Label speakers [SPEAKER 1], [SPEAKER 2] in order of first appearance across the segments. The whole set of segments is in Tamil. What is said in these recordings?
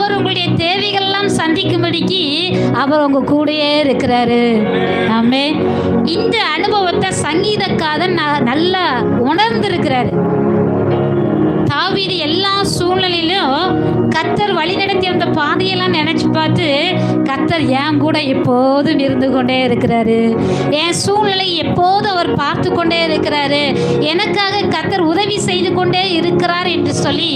[SPEAKER 1] அவர் உங்களுடைய தேவைகள் எல்லாம் சந்திக்கும்படிக்கு அவர் உங்க கூடயே இருக்கிறாரு. ஆமே. இந்த அனுபவத்தை சங்கீதக்காரன் நல்லா உணர்ந்திருக்கிறாரு. தாவீது எல்லா சூழ்நிலையிலும் கர்த்தர் வழிநடத்தி அந்த பாதையெல்லாம் நினைச்சு பார்த்து, கர்த்தர் என் கூட எப்போதும் இருந்து கொண்டே இருக்கிறாரு, என் சூழ்நிலை எப்போதும் அவர் பார்த்து கொண்டே இருக்கிறாரு, எனக்காக கர்த்தர் உதவி செய்து கொண்டே இருக்கிறார் என்று சொல்லி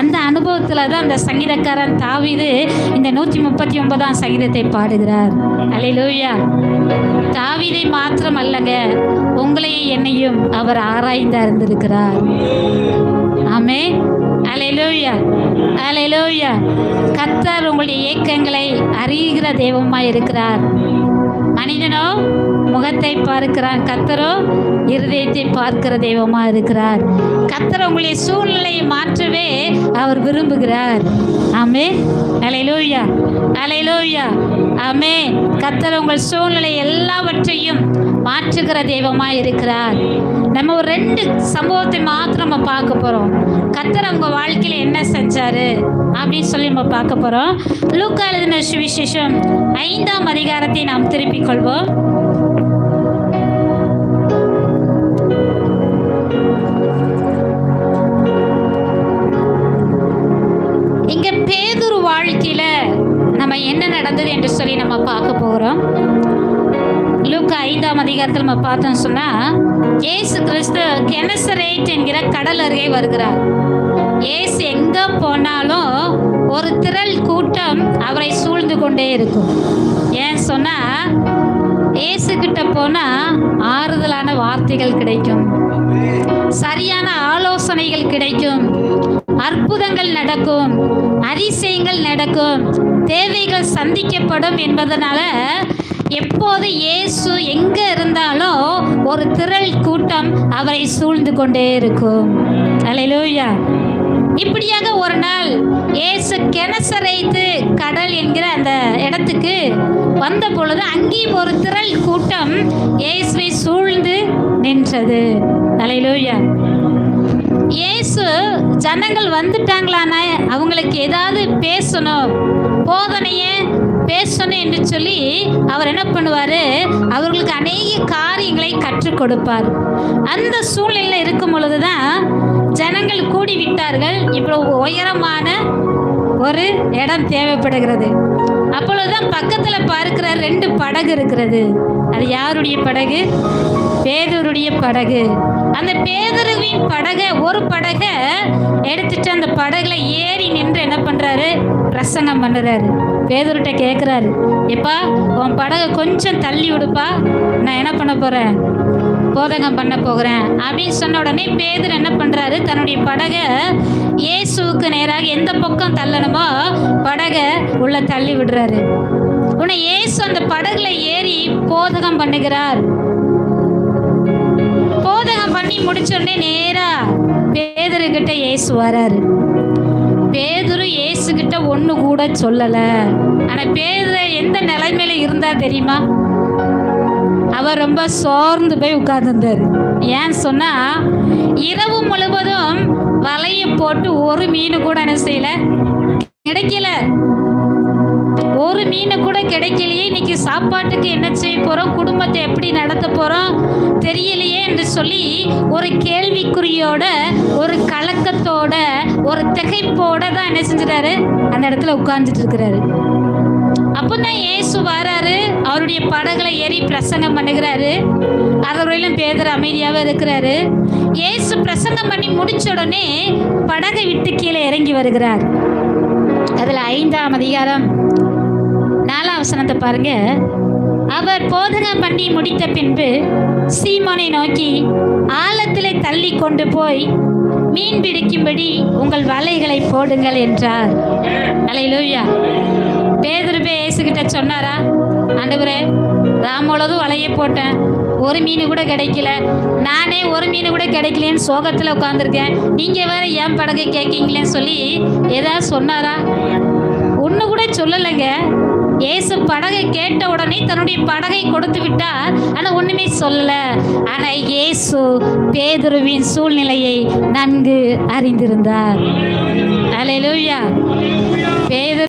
[SPEAKER 1] அந்த அனுபவத்தில் தான் அந்த சங்கீதக்காரன் தாவீது இந்த 139ஆம் சங்கீதத்தை பாடுகிறார். அல்லேலூயா. தாவீதை மாத்திரம் அல்லங்க, உங்களையும் என்னையும் அவர் ஆராய்ந்து அறிந்திருக்கிறார். ஆமே. அல்லேலூயா, அல்லேலூயா. கர்த்தர் உங்களுடைய ஏக்கங்களை அறிகிற தெய்வமாய் இருக்கிறார். மனிதனோ முகத்தை பார்க்கிறான், கர்த்தரோ இருதயத்தை பார்க்கிற தெய்வமா இருக்கிறார். கர்த்தர் உங்களுடைய சூழ்நிலையை மாற்றவே அவர் விரும்புகிறார். ஆமே. அல்லேலூயா, அல்லேலூயா. ஆமே. கர்த்தர் உங்கள் சூழ்நிலை எல்லாவற்றையும் மாற்றுகிற தெய்வமா இருக்கிறார். நம்ம ஒரு 2 சம்பவத்தை மாத்திரம் நம்ம பார்க்க போறோம். கர்த்தர் அவங்க வாழ்க்கையில என்ன செஞ்சாரு அப்படின்னு சொல்லி நம்ம பார்க்க போறோம். லூக்கா எழுதின சுவிசேஷம் 5ஆம் அதிகாரத்தை நாம் திருப்பிக் கொள்வோம். இங்க பேதுரு வாழ்க்கையில நம்ம என்ன நடந்தது என்று சொல்லி நம்ம பார்க்க போகிறோம். லூக்கா 5ஆம் அதிகாரத்தில் நம்ம பார்த்தோம் சொன்னா, இயேசு கிறிஸ்து கெனசரேத் என்கிற கடல் அருகே வருகிறார். இயேசு எங்க போனாலும் ஒரு திரள் கூட்டம் அவரை சூழ்ந்து கொண்டே இருக்கும். ஏன் சொன்னா, இயேசு கிட்ட போனா ஆறுதலான வார்த்தைகள் கிடைக்கும், சரியான ஆலோசனைகள் கிடைக்கும், அற்புதங்கள் நடக்கும், அதிசயங்கள் நடக்கும், தேவைகள் சந்திக்கப்படும் என்பதனால எப்போது இயேசு எங்க இருந்தாலும் ஒரு திரள் கூட்டம் அவரை சூழ்ந்து கொண்டே இருக்கும். அல்லேலூயா. இப்படியாக ஒரு நாள் இயேசு கெனசரேத்து கடல் என்கிற அந்த இடத்துக்கு வந்த பொழுது அங்கே ஒரு திரள் கூட்டம் இயேசுவை சூழ்ந்து நின்றது. அல்லேலூயா. இயேசு ஜனங்கள் வந்துட்டாங்களானா அவங்களுக்கு ஏதாவது பேசணும், போதனையை பேசணும் என்று சொல்லி அவர் என்ன பண்ணுவார், அவர்களுக்கு அநேக காரியங்களை கற்றுக் கொடுப்பார். அந்த சூழ்நிலையில் இருக்கும் பொழுதுதான் ஜனங்கள் கூடி விட்டார்கள். இப்போ உயரமான ஒரு இடம் தேவைப்படுகிறது. அப்பொழுதுதான் பக்கத்தில் பார்க்கிற 2 படகு இருக்கிறது. அது யாருடைய படகு? பேதுருடைய படகு. அந்த பேதுருவின் ஒரு படகை எடுத்துட்டு அந்த படகுல ஏறி நின்று என்ன பண்றாரு, பிரசங்கம் பண்ணுறாரு. பேதுருட்ட கேட்குறாரு, எப்பா உன் படகை கொஞ்சம் தள்ளி விடுப்பா, நான் என்ன பண்ண போகிறேன், போதகம் பண்ண போகிறேன் அப்படின்னு சொன்ன உடனே பேதுரு என்ன பண்ணுறாரு, தன்னுடைய படகை இயேசுவுக்கு நேராக எந்த பக்கம் தள்ளணுமோ படகை உள்ள தள்ளி விடுறாரு. உடனே இயேசு அந்த படகுல ஏறி போதகம் பண்ணுகிறார். போதகம் பண்ணி முடிச்ச உடனே நேரா பேதுரு கிட்ட இயேசு வராரு. பேதுரு இயேசு கிட்ட ஒண்ணு கூட சொல்லல. ஆனா பேதுரு எந்த நிலைமையில இருந்தா தெரியுமா? அவர் ரொம்ப சோர்ந்து போய் உட்கார்ந்துருந்தாரு. ஏன் சொன்னா, இரவு முழுவதும் வலைய போட்டு ஒரு மீன் கூட என்ன செய்யல, கிடைக்கல. ஒரு மீனை கூட கிடைக்கலையே, இன்னைக்கு சாப்பாட்டுக்கு என்ன செய்ய போறோம், குடும்பத்தை எப்படி நடத்த போறோம் தெரியலையே என்று சொல்லி ஒரு கேள்விக்குறியோட, ஒரு கலக்கத்தோட, ஒரு திகைப்போட தான் என்ன செஞ்சுறாரு, அந்த இடத்துல உட்கார்ந்துட்டு இருக்கிறாரு. அப்போதான் இயேசு வராரு, அவருடைய படகுல ஏறி பிரசங்கம் பண்ணுகிறாரு. அதோடையிலும் பேதுரு அமைதியாவே இருக்கிறாரு. இயேசு பிரசங்கம் பண்ணி முடிச்ச உடனே படகை விட்டு கீழே இறங்கி வருகிறார். அதுல 5ஆம் அதிகாரம் 4ஆம் வசனத்தை பாருங்க. அவர் போதகம் பண்ணி முடித்த பின்பு சீமோனை நோக்கி, ஆழத்திலே தள்ளி கொண்டு போய் மீன் பிடிக்கும்படி உங்கள் வலைகளை போடுங்கள் என்றார். அல்லேலூயா. பேதுரு இயேசுகிட்ட சொன்னாரா, ஆண்டவரே ராமோளதும் வலையை போட்டேன், ஒரு மீன் கூட கிடைக்கல, நானே ஒரு மீன் கூட கிடைக்கலன்னு சோகத்தில் உட்காந்துருக்கேன், நீங்கள் வேற ஏன் படகை கேட்கீங்களேன்னு சொல்லி ஏதாவது சொன்னாரா? ஒன்று கூட சொல்லலைங்க. இயேசு படகை கேட்ட உடனே தன்னுடைய படகை கொடுத்து விட்டார். ஆனால் ஒன்றுமே சொல்லலை. ஆனால் இயேசு பேதுருவின் சூழ்நிலையை நன்கு அறிந்திருந்தார். அல்லேலூயா. பேதுரு